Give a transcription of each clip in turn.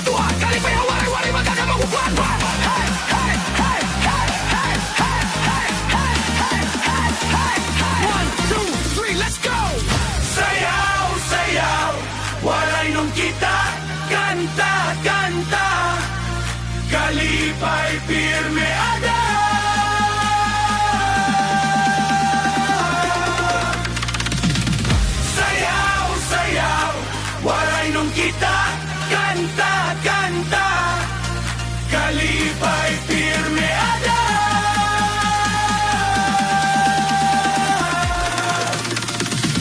dua-dua, kalipay ang waray-waray magkakamaguguan. Hey, hey, hey, hey, hey, hey, hey, hey, hey, hey, hey, hey. 1, 2, 3, let's go! Sayaw, sayaw, waray nung kita. Kanta, kanta, kalipay pirme ada. Sayaw, sayaw, waray nung kita. Kanta, kanta, kalipay pirme ada.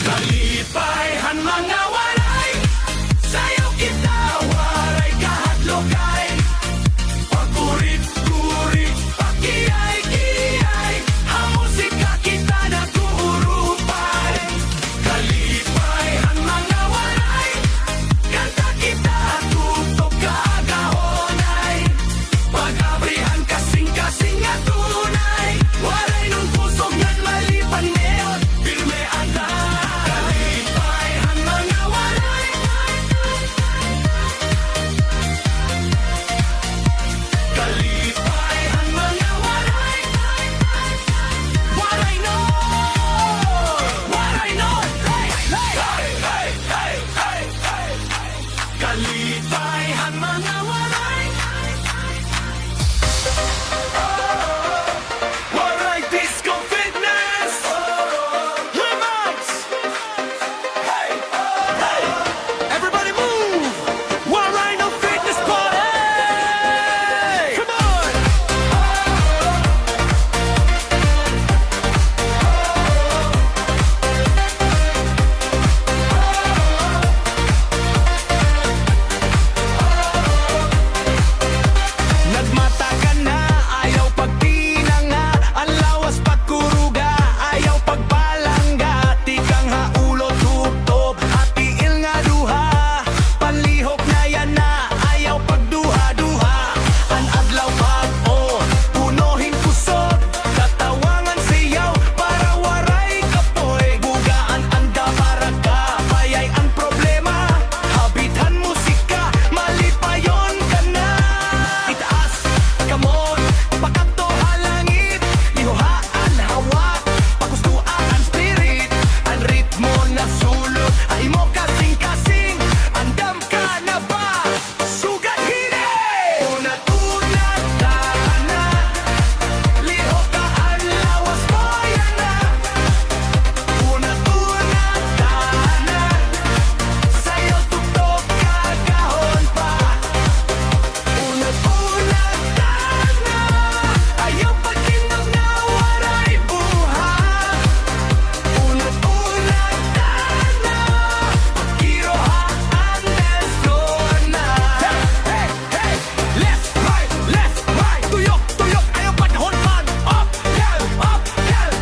Kalipayhan mga waray, sayaw kita, waray kahadlokay. Pagurit-gurit, pakiyay-kiyay, ang musika kita nag-uurupay. Kalipayhan mga waray, kanta kita, tutok kaagahonay. Pag-abrihan kasing-kasing at tunay, waray nung pusog ngan malipan neon, pirme anda. Kalipayhan mga waray, kalipayhan mga waray, waray no, waray no. Hey, hey, hey, hey, hey, hey, hey. Kalipayhan mga waray, waray disco fitness. Limits. Hey, hey. Everybody move. Waray no fitness party. Come on. Nagmata ka na, ayaw pagtinanga. Ang lawas pagkuruga, ayaw pagbalangga. Tikang haulo tuptop, hatiil nga duha. Panlihok na yan na, ayaw pagduha-duha. Ang adlaw pag-o, punohin kusot. Katawangan siyaw, para waray kapoy. Bugaan anda para ka, payay ang problema. Habitan musika, malipayon ka na. Itaas, kamon, pakato halangit. Lihuhaan, hawak, pagustuaan spirit. Ang ritmo na sulot, ay mo kasing-kasing. Andam ka na ba? Sugat hini! Unat-unat ka na, liho ka ang lawas mo yan na. Unat-unat ka na, sa'yo tuktok kagahon pa. Unat-unat ka na, ayaw pagkinog na waray buhat. Unat-unat ka na, pagkirohaan dance floor na. Hey, hey, left, right, tuyok, tuyok, ayaw panahon man. Up, down,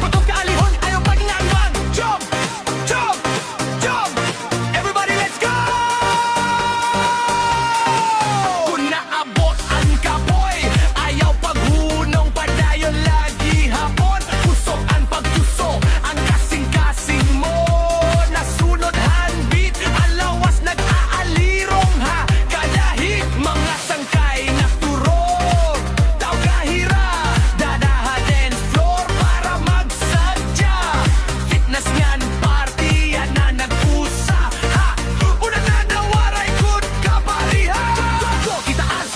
patong kaalihon, ayaw pagngangan. Jump, jump, jump, everybody let's go! Kung naabot ang kapoy, ayaw paghunong padayon lagi hapon. Pusok ang pagtuso, ang kasing-kasing mo. Nasunod handbeat, ang lawas nag-aalirong ha. Kadahig, mga sangkay nagturog. Daw kahira, dadaha dance floor para magsadya. Fitness ngan party, yan na nag-usa ha. Una na nawaray good kapariha. Kitaas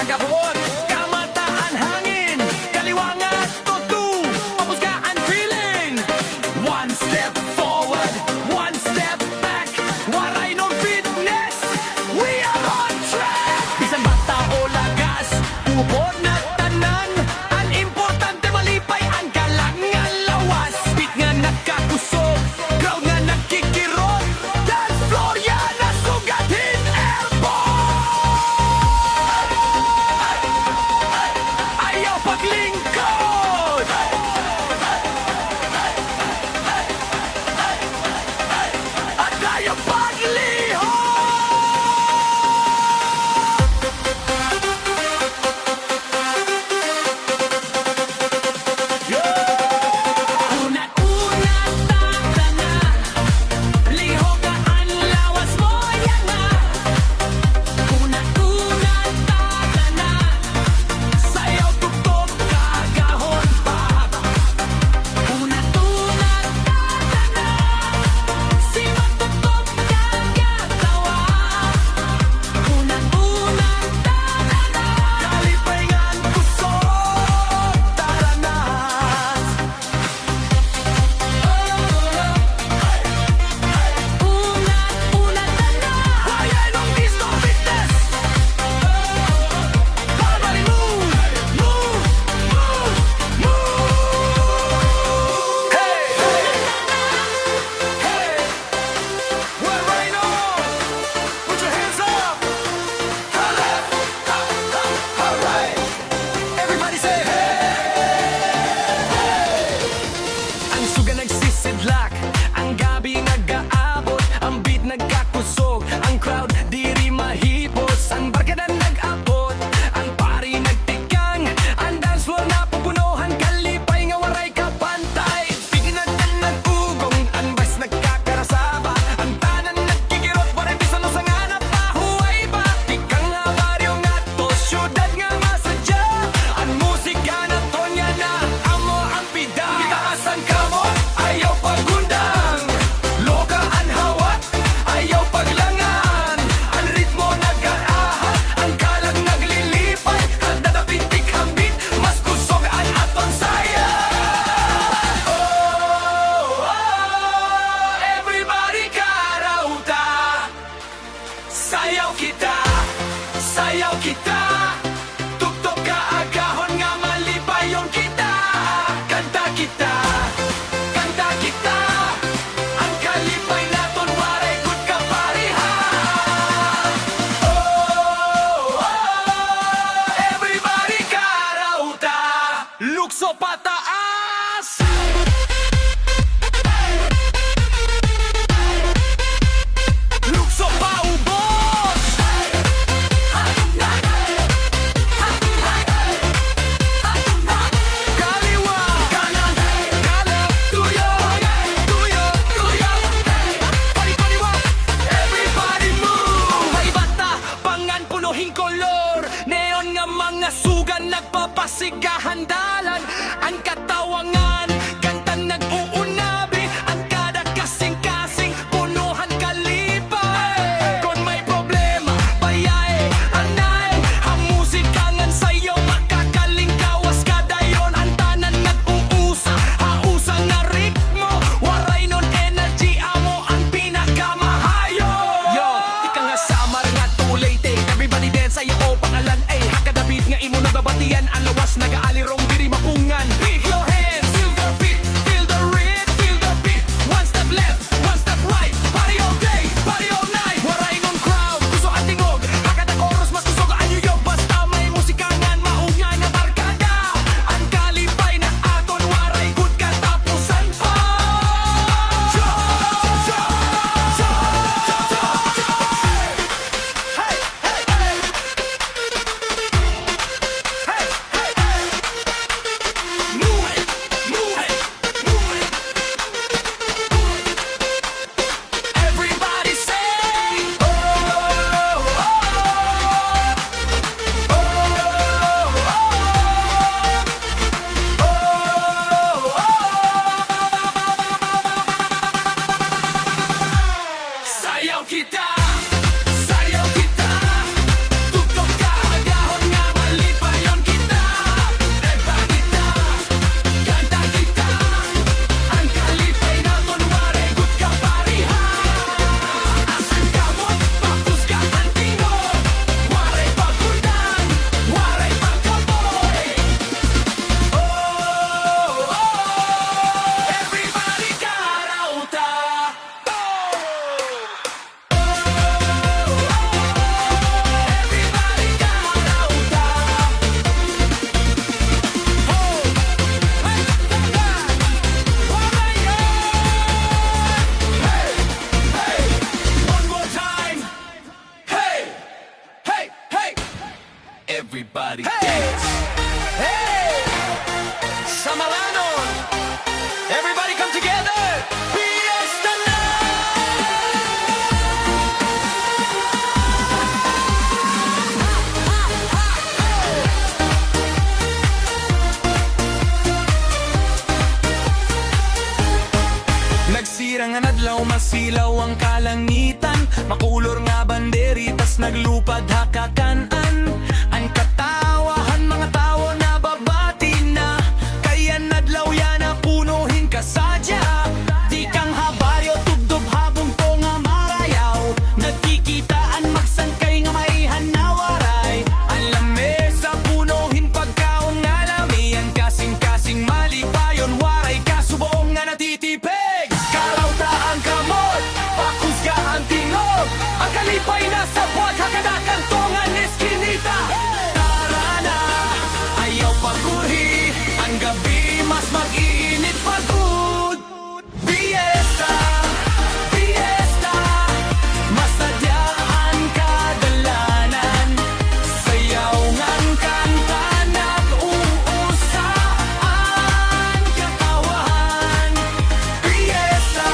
ang gabon, kamataan hangin. Kaliwangan, tutu, papuskaan feeling. One step forward, one step back. Waray nung fitness, we are on track. Bisan bata o lagas, upod na tanan. Ang importante malipay ang kalangan lawas. Beat nga nagkakusog, crowd nga nagkikirot. Dance floor yan na sugatin airborne. Ayaw paglingkod, at ayaw paglihok. Unat-unat ta na, liho ka ang lawas mo yan na. Unat-unat Sayaw kita, sayaw kita. Tuktok ka agahon nga malipayon kita. Kanta kita, kanta kita. Ang kalipay naton waray gud ka pareha. Oh, everybody karauta. Lukso pataas. Lukso paubos. Kaliwa, kanan, kanan, tuyo, tuyo, tuyo. Pari-pariwa, everybody move. May bata, pangan punuhing kolor. Neon nga mga sugan nagpapasigahan dalan. Ang katawangan, kantang nag-uunabi. Ang kada kasing-kasing, punuhan kalipay. Kung may problema, bayay, anay. Ang musika ngan sa'yo, makakalingkawas ka dayon. Ang tanan nag-uusa, hausa nga ritmo. Waray nun energy, amo ang pinakamahayo. Yo, ika nga samar nga tulay, take everybody dance sa'yo o pangalan. Ay, hakadabit nga imo nababatian. Ang lawas nag-aalirong diri mapungan. Big your hands, feel the beat, feel the rhythm, feel the beat. One step left, one step right. Party all day, party all night. Waray nun crowd, gusto at tingog. Hakadag oras mas gusto ka anyo yo. Basta may musika ngan maunga nga barkada. Ang kalipay na aton waray good katapusan pa. Hey, hey, hey. Hey, hey, hey. Move it, move it, move it. Everybody say, oh, oh, sayaw kita, sayaw kita. Tuktok ka agahon nga malipayon kita. Reba kita, kanta kita. Ang kalipay naton waray gud ka pareha. Asan kamot, pakus ka ang tingog. Waray pagundan, waray pagkaboy. Oh, everybody karauta. Everybody karauta. One more time. Hey, hey, hey. Everybody dance. Hey, Samalanon. Everybody come together. Fiesta Nagsirang nga nadlaw, masilaw ang kalangitan. Makulor nga banderitas, naglupad hakakan-an. Ang katawahan, mga tao na babati na. Kaya nadlaw yan na punuhin ka sadya. Di kang habayo, tugdog habong to nga marayaw. Nagkikitaan, magsangkay nga maihan na waray. Ang lamesa, punuhin pagkaon nga lami. Ang kasing-kasing malipayon, waray kasuboong nga natitipig. Karauta ang kamot, pakus ka ang tingog. Ang kalipay na sa buwan, hakadakan to nga niskinita. Tara na, ayaw pagurhi. Ang gabi mas mag-iinit pagod. Fiesta, fiesta. Masadyaan kadalanan. Sayaw ngang kanta, nag-uusaan katawan. Fiesta,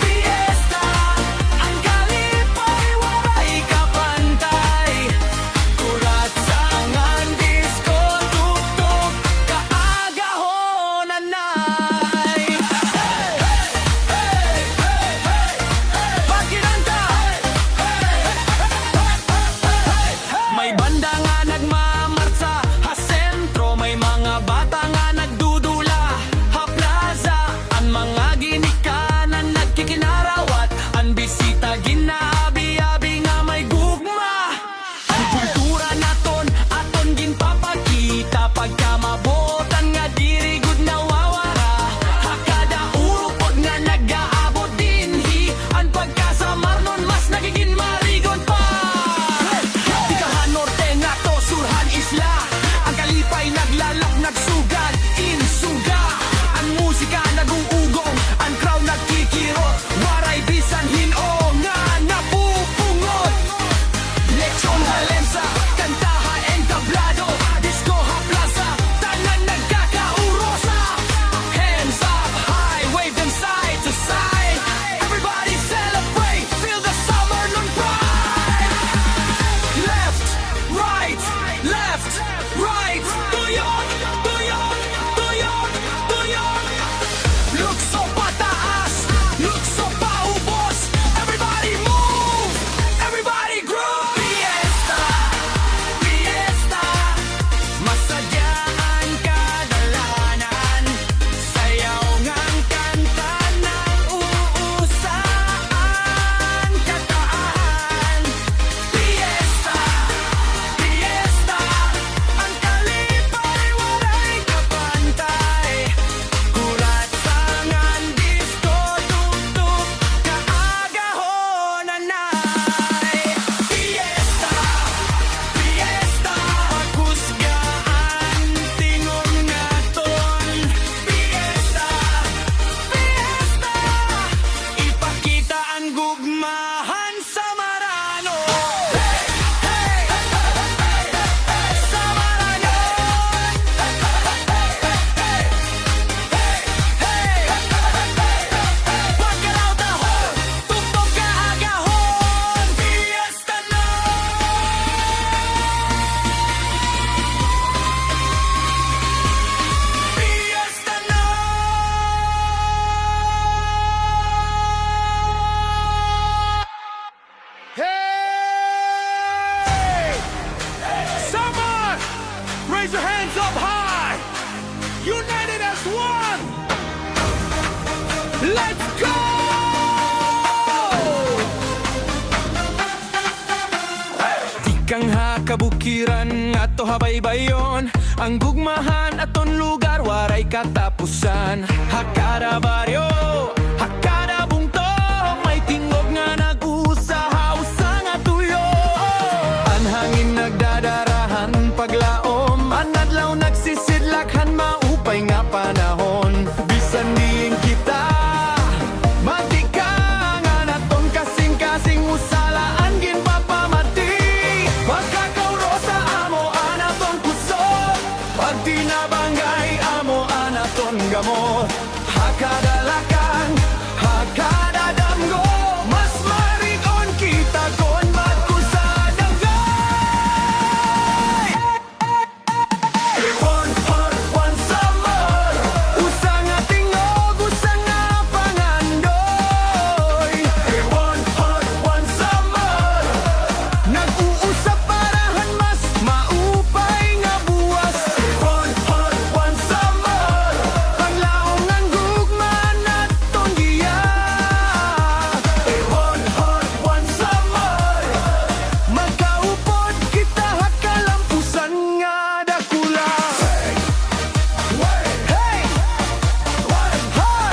fiesta. Ang kalipay waray kapanta. Kang hakabukiran ato habaybayon, ang gugmahan aton lugar waray katapusan. Hakada baryo, hakada bungto, may tingog nga nag-usahaw sa nga tuyo. Ang hangin nagdadarahan paglaom, ang adlaw nagsisidlakhan maupay nga panahon. Bisan diin kita matika nga naton kasing-kasing usalaan ginpapamati. Magkakauro sa amo anaton kusot, pag tinabangay amo anaton gamot. Hakadalakang, hakadadamgo, mas marigon kita kon magkusadagay. One heart, one summer, usa nga tingog, usa nga pangandoy. One heart, one summer, nag-uusap parahan mas maupay nga buwas. One heart, one summer, paglaong ang gugma naton giya. One heart, one summer, magkaupod kita hakalampusan nga dakula. Hey! One heart!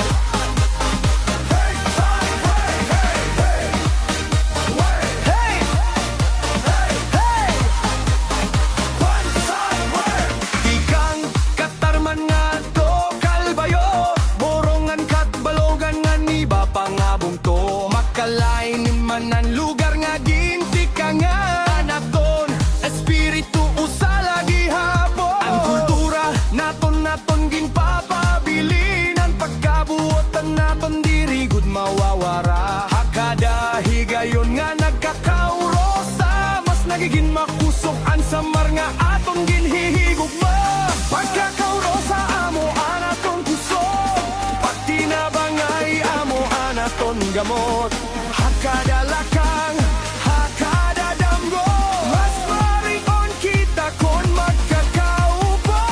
Hey! Hey! One summer! Ikang katarman nga to kalbayo, borongan kat balogan nga ni bapangabong to. Makalay ni manan lugar nga ginti ka nga anaton, espiritu usala gihapon. Ang kultura naton ginpapabilin, ang pagkabuotan naton diri gud mawawara. Hakada higayon nga nagkakaurosa, mas nagiging makusok ang samar nga aton ginhihigugma. Pagkakaurosa amo anaton kusok, pag tinabangay amo anaton gamot. Hakadalakang, hakadadamgo, mas marion kita kon magkakaupo.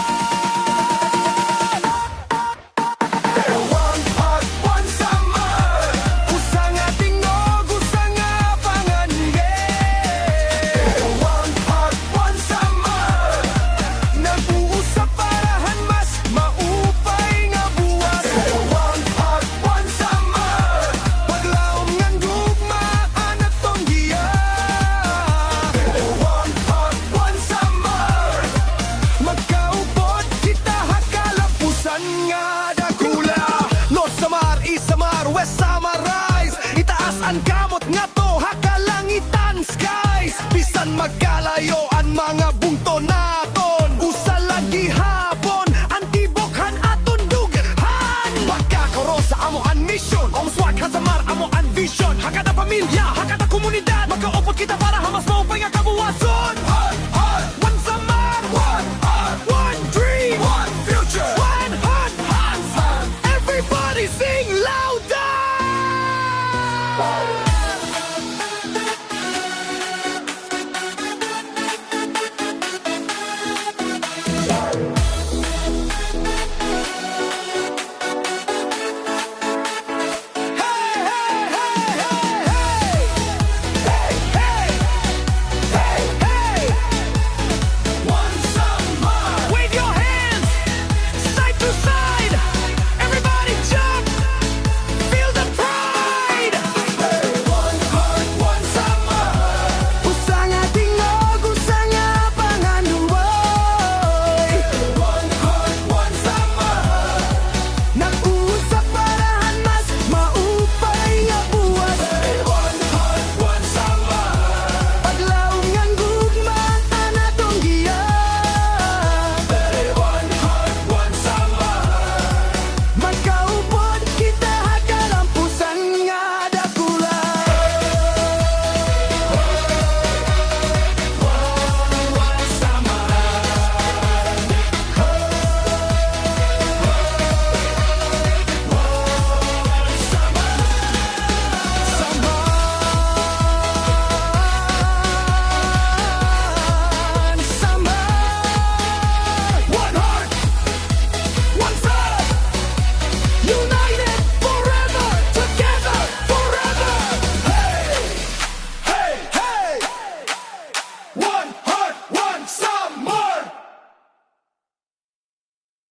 One heart, one summer, usa nga tingog, usa nga pangande. One heart, one summer, nag-uusap parahan mas maupay nga buwas. One heart, one summer, paglaom ngan gugma anatong giya. One heart, one summer, magkaupod kita hakalampusan nga dakula. North Samar, East Samar, West Samar Rise, itaas ang kamot nga to hakalangitan skies. Bisan magkalayo ang mga bungto naton, usa lagi hapon ang tibokhan aton dughan. Pagkakaro sa amo ang mission, ang swag Samar amo ang vision. Hakada pamilya, hakada komunidad, magkaupod kita para